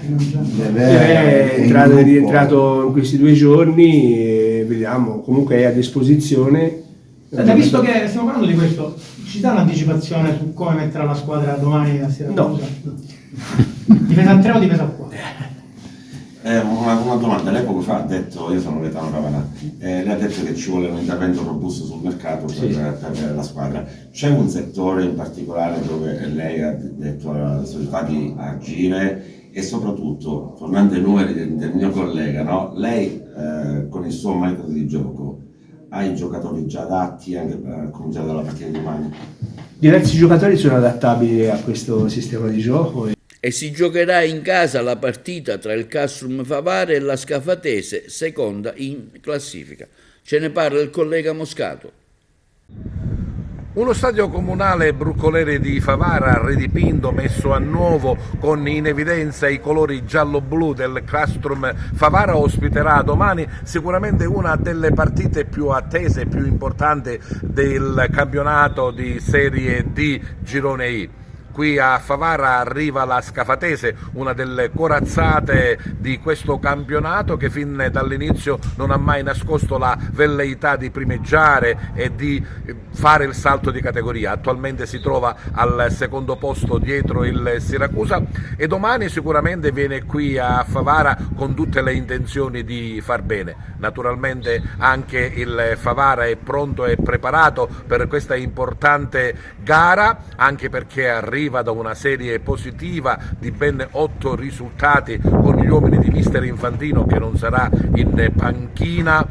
rientrato in questi 2 giorni, e vediamo, comunque è a disposizione. Visto che stiamo parlando di questo, ci dà un'anticipazione su come metterà la squadra domani a Siracusa? No. Difesa a 3 o difesa a 4? Una domanda, lei poco fa ha detto, io sono Gaetano Cavanà, lei ha detto che ci vuole un intervento robusto sul mercato per la squadra. C'è un settore in particolare dove lei ha detto alla società di agire e soprattutto, tornando ai numeri del mio collega, no? Lei con il suo metodo di gioco ha i giocatori già adatti anche per cominciare dalla partita di domani? Diversi giocatori sono adattabili a questo sistema di gioco. E si giocherà in casa la partita tra il Castrum Favara e la Scafatese, seconda in classifica. Ce ne parla il collega Moscato. Uno stadio comunale Bruncoleri di Favara, ridipinto, messo a nuovo con in evidenza i colori giallo-blu del Castrum Favara, ospiterà domani sicuramente una delle partite più attese e più importanti del campionato di Serie D Girone I. Qui a Favara arriva la Scafatese, una delle corazzate di questo campionato che fin dall'inizio non ha mai nascosto la velleità di primeggiare e di fare il salto di categoria. Attualmente si trova al secondo posto dietro il Siracusa e domani sicuramente viene qui a Favara con tutte le intenzioni di far bene. Naturalmente anche il Favara è pronto e preparato per questa importante gara, anche perché arriva da una serie positiva di ben 8 risultati con gli uomini di mister Infantino, che non sarà in panchina,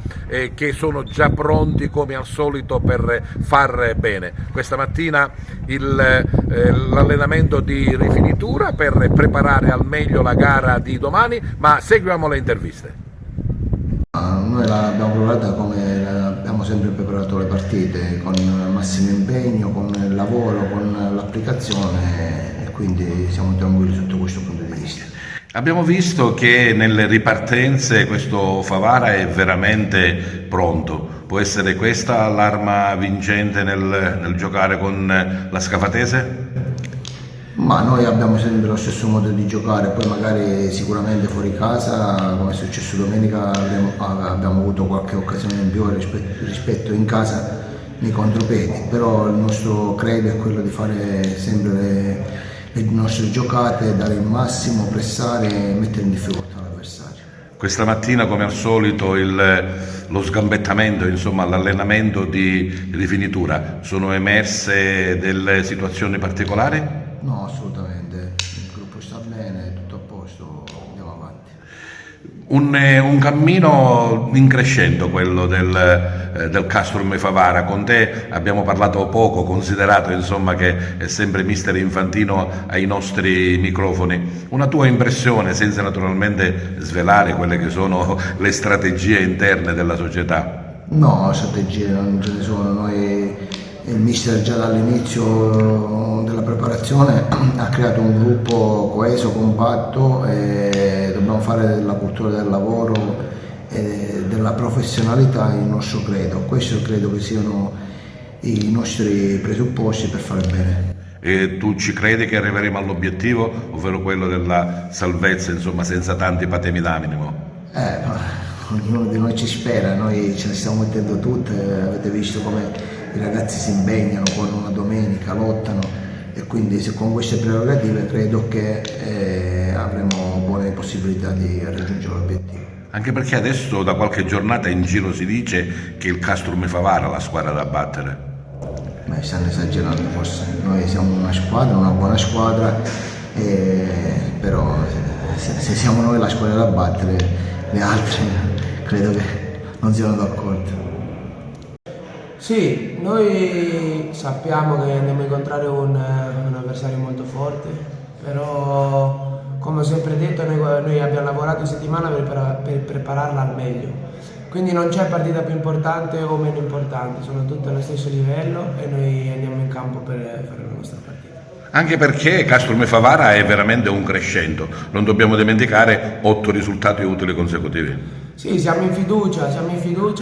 che sono già pronti come al solito per far bene. Questa mattina l'allenamento di rifinitura per preparare al meglio la gara di domani, ma seguiamo le interviste. Noi l'abbiamo provata come abbiamo sempre preparato le partite, con il massimo impegno, con il lavoro, con l'applicazione, e quindi siamo tranquilli sotto questo punto di vista. Abbiamo visto che nelle ripartenze questo Favara è veramente pronto. Può essere questa l'arma vincente nel giocare con la Scafatese? Ma noi abbiamo sempre lo stesso modo di giocare, poi magari sicuramente fuori casa, come è successo domenica, abbiamo avuto qualche occasione in più rispetto in casa nei contropedi, però il nostro credo è quello di fare sempre le nostre giocate, dare il massimo, pressare e mettere in difficoltà l'avversario. Questa mattina, come al solito, lo sgambettamento, insomma l'allenamento di rifinitura, sono emerse delle situazioni particolari? No, assolutamente, il gruppo sta bene, tutto a posto, andiamo avanti. Un cammino in crescendo quello del Castrum Favara. Con te abbiamo parlato poco, considerato insomma che è sempre mister Infantino ai nostri microfoni. Una tua impressione, senza naturalmente svelare quelle che sono le strategie interne della società? No, strategie non ce ne sono, noi... Il mister già dall'inizio della preparazione ha creato un gruppo coeso, compatto, e dobbiamo fare della cultura del lavoro e della professionalità il nostro credo. Questo credo che siano i nostri presupposti per fare bene. E tu ci credi che arriveremo all'obiettivo, ovvero quello della salvezza, insomma, senza tanti patemi d'animo? Ognuno di noi ci spera, noi ce ne stiamo mettendo tutte, avete visto come i ragazzi si impegnano, con una domenica, lottano, e quindi con queste prerogative credo che avremo buone possibilità di raggiungere l'obiettivo. Anche perché adesso da qualche giornata in giro si dice che il Castrum Favara è la squadra da battere. Beh, stanno esagerando forse, noi siamo una squadra, una buona squadra, però se siamo noi la squadra da battere, le altre credo che non siano d'accordo. Sì, noi sappiamo che andiamo a incontrare un avversario molto forte, però come ho sempre detto noi abbiamo lavorato in settimana per prepararla al meglio, quindi non c'è partita più importante o meno importante, sono tutte allo stesso livello e noi andiamo in campo per fare la nostra partita. Anche perché Castrum Favara è veramente un crescendo, non dobbiamo dimenticare 8 risultati utili consecutivi. Sì, siamo in fiducia,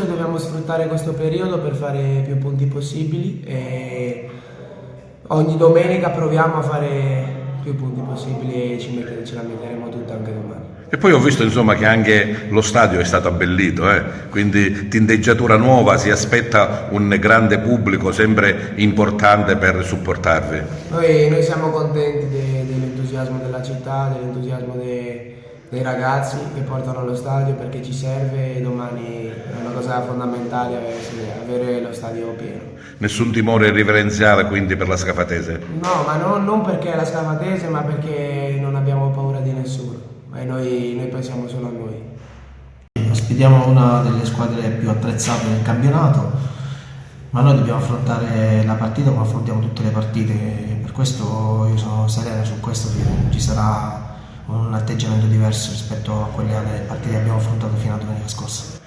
dobbiamo sfruttare questo periodo per fare più punti possibili e ogni domenica proviamo a fare più punti possibili e ce la metteremo tutta anche domani. E poi ho visto insomma che anche lo stadio è stato abbellito, quindi tinteggiatura nuova, si aspetta un grande pubblico sempre importante per supportarvi. Noi siamo contenti dell'entusiasmo della città, dell'entusiasmo dei ragazzi che portano allo stadio, perché ci serve, e domani è una cosa fondamentale avere lo stadio pieno. Nessun timore riverenziale quindi per la Scafatese? No, ma non perché è la Scafatese, ma perché non abbiamo paura di nessuno e noi pensiamo solo a noi. Ospitiamo una delle squadre più attrezzate del campionato, ma noi dobbiamo affrontare la partita come affrontiamo tutte le partite, per questo io sono sereno su questo, ci sarà un atteggiamento diverso rispetto a quelle partite che abbiamo affrontato fino a domenica scorsa.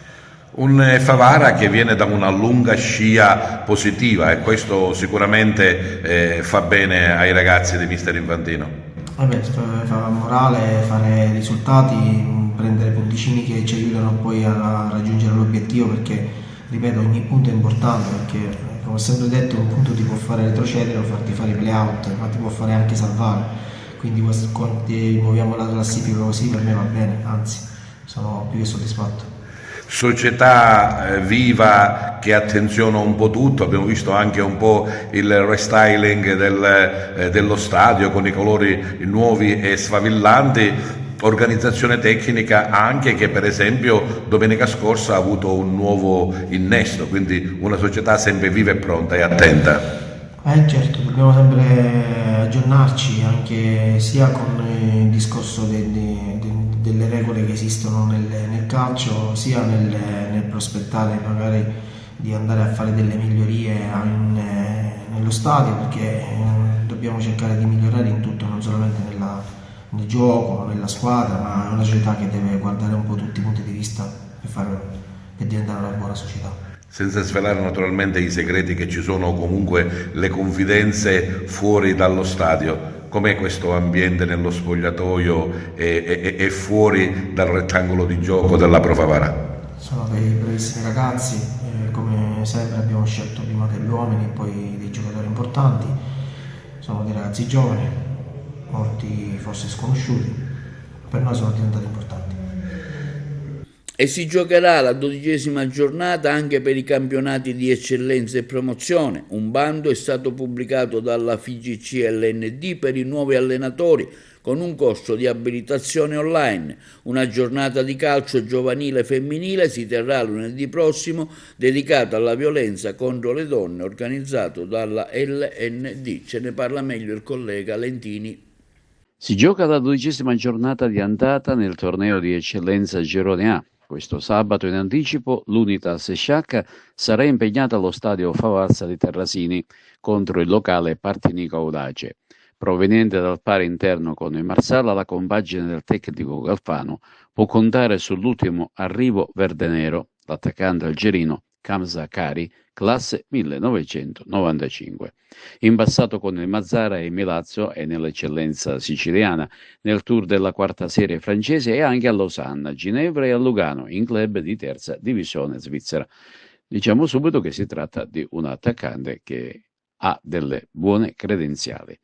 Un Favara che viene da una lunga scia positiva e questo sicuramente fa bene ai ragazzi di mister Infantino. Vabbè, fa morale, fare risultati, prendere punticini che ci aiutano poi a raggiungere l'obiettivo, perché ripeto, ogni punto è importante, perché come ho sempre detto un punto ti può fare retrocedere o farti fare i play-out, ma ti può fare anche salvare, quindi muoviamo la classifica così per me va bene, anzi sono più che soddisfatto. Società viva che attenziona un po' tutto, abbiamo visto anche un po' il restyling dello stadio con i colori nuovi e sfavillanti, organizzazione tecnica anche che per esempio domenica scorsa ha avuto un nuovo innesto, quindi una società sempre viva e pronta e attenta. Certo, dobbiamo sempre aggiornarci anche sia con il discorso delle regole che esistono nel calcio, sia nel prospettare magari di andare a fare delle migliorie nello stadio, perché dobbiamo cercare di migliorare in tutto, non solamente nel gioco, nella squadra, ma è una società che deve guardare un po' tutti i punti di vista per diventare una buona società. Senza svelare naturalmente i segreti che ci sono, comunque le confidenze fuori dallo stadio. Com'è questo ambiente nello spogliatoio e fuori dal rettangolo di gioco della Pro Favara? Sono dei bravissimi ragazzi, come sempre abbiamo scelto prima degli uomini e poi dei giocatori importanti. Sono dei ragazzi giovani, molti forse sconosciuti, per noi sono diventati importanti. E si giocherà la 12ª giornata anche per i campionati di eccellenza e promozione. Un bando è stato pubblicato dalla FIGC LND per i nuovi allenatori con un corso di abilitazione online. Una giornata di calcio giovanile femminile si terrà lunedì prossimo dedicata alla violenza contro le donne, organizzato dalla LND. Ce ne parla meglio il collega Lentini. Si gioca la 12ª giornata di andata nel torneo di eccellenza Girone A. Questo sabato in anticipo l'Unitas Sciacca sarà impegnata allo stadio Favarsa di Terrasini contro il locale Partinico Audace. Proveniente dal pari interno con il Marsala, la compagine del tecnico Galfano può contare sull'ultimo arrivo verdenero, l'attaccante algerino Kamza Kari, classe 1995. In passato con il Mazzara e il Milazzo e nell'eccellenza siciliana, nel tour della quarta serie francese e anche a Losanna, Ginevra e a Lugano, in club di terza divisione svizzera. Diciamo subito che si tratta di un attaccante che ha delle buone credenziali.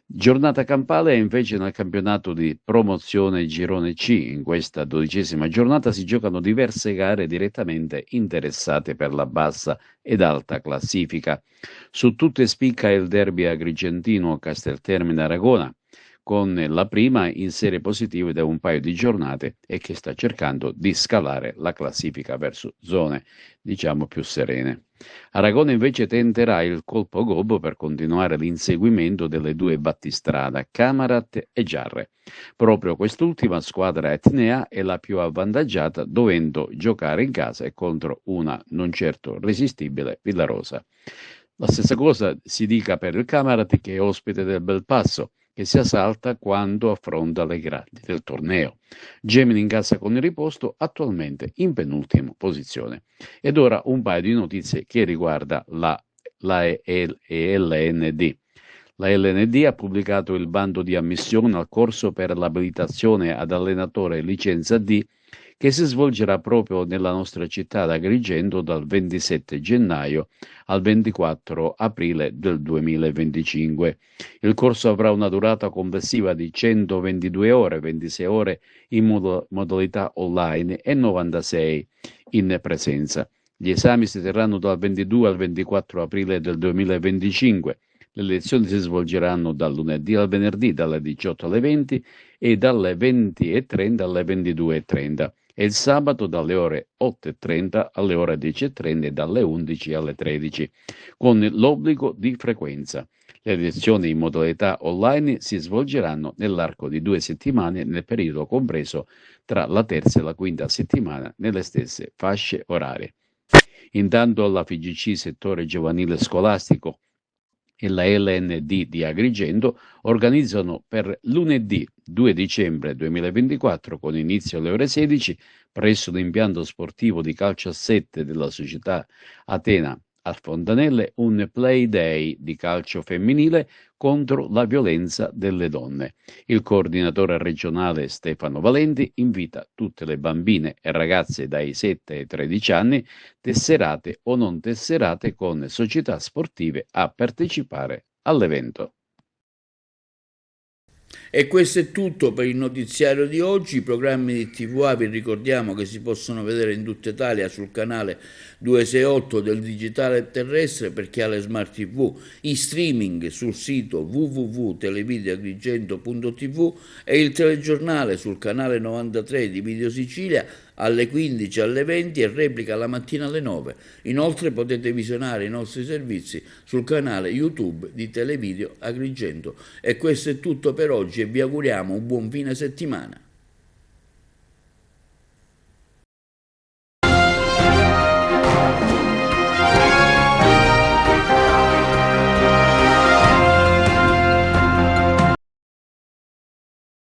Giornata campale invece nel campionato di promozione Girone C. In questa 12ª giornata si giocano diverse gare direttamente interessate per la bassa ed alta classifica. Su tutte spicca il derby agrigentino Casteltermine Aragona, con la prima in serie positive da un paio di giornate e che sta cercando di scalare la classifica verso zone, diciamo, più serene. Aragona invece tenterà il colpo gobbo per continuare l'inseguimento delle due battistrada, Camarat e Giarre. Proprio quest'ultima squadra etnea è la più avvantaggiata, dovendo giocare in casa e contro una non certo resistibile Villarosa. La stessa cosa si dica per il Camarat, che è ospite del Belpasso, che si assalta quando affronta le grandi del torneo. Gemini in casa con il riposto, attualmente in penultima posizione. Ed ora un paio di notizie che riguarda la LND. La LND ha pubblicato il bando di ammissione al corso per l'abilitazione ad allenatore licenza D, che si svolgerà proprio nella nostra città ad Agrigento dal 27 gennaio al 24 aprile del 2025. Il corso avrà una durata complessiva di 122 ore, 26 ore in modalità online e 96 in presenza. Gli esami si terranno dal 22 al 24 aprile del 2025. Le lezioni si svolgeranno dal lunedì al venerdì dalle 18 alle 20 e dalle 20:30 alle 22:30 e il sabato dalle ore 8:30 alle ore 10:30 e dalle 11 alle 13, con l'obbligo di frequenza. Le lezioni in modalità online si svolgeranno nell'arco di 2 settimane nel periodo compreso tra la terza e la quinta settimana nelle stesse fasce orarie. Intanto la FIGC settore giovanile scolastico e la LND di Agrigento organizzano per lunedì 2 dicembre 2024 con inizio alle ore 16 presso l'impianto sportivo di calcio a 7 della società Atena a Fontanelle un play day di calcio femminile contro la violenza delle donne. Il coordinatore regionale Stefano Valenti invita tutte le bambine e ragazze dai 7 ai 13 anni, tesserate o non tesserate con società sportive, a partecipare all'evento. E questo è tutto per il notiziario di oggi. I programmi di TVA vi ricordiamo che si possono vedere in tutta Italia sul canale 268 del digitale terrestre per chi ha le smart TV, in streaming sul sito www.televideoagrigento.tv e il telegiornale sul canale 93 di Video Sicilia alle 15, alle 20 e replica la mattina alle 9. Inoltre potete visionare i nostri servizi sul canale YouTube di Televideo Agrigento. E questo è tutto per oggi e vi auguriamo un buon fine settimana.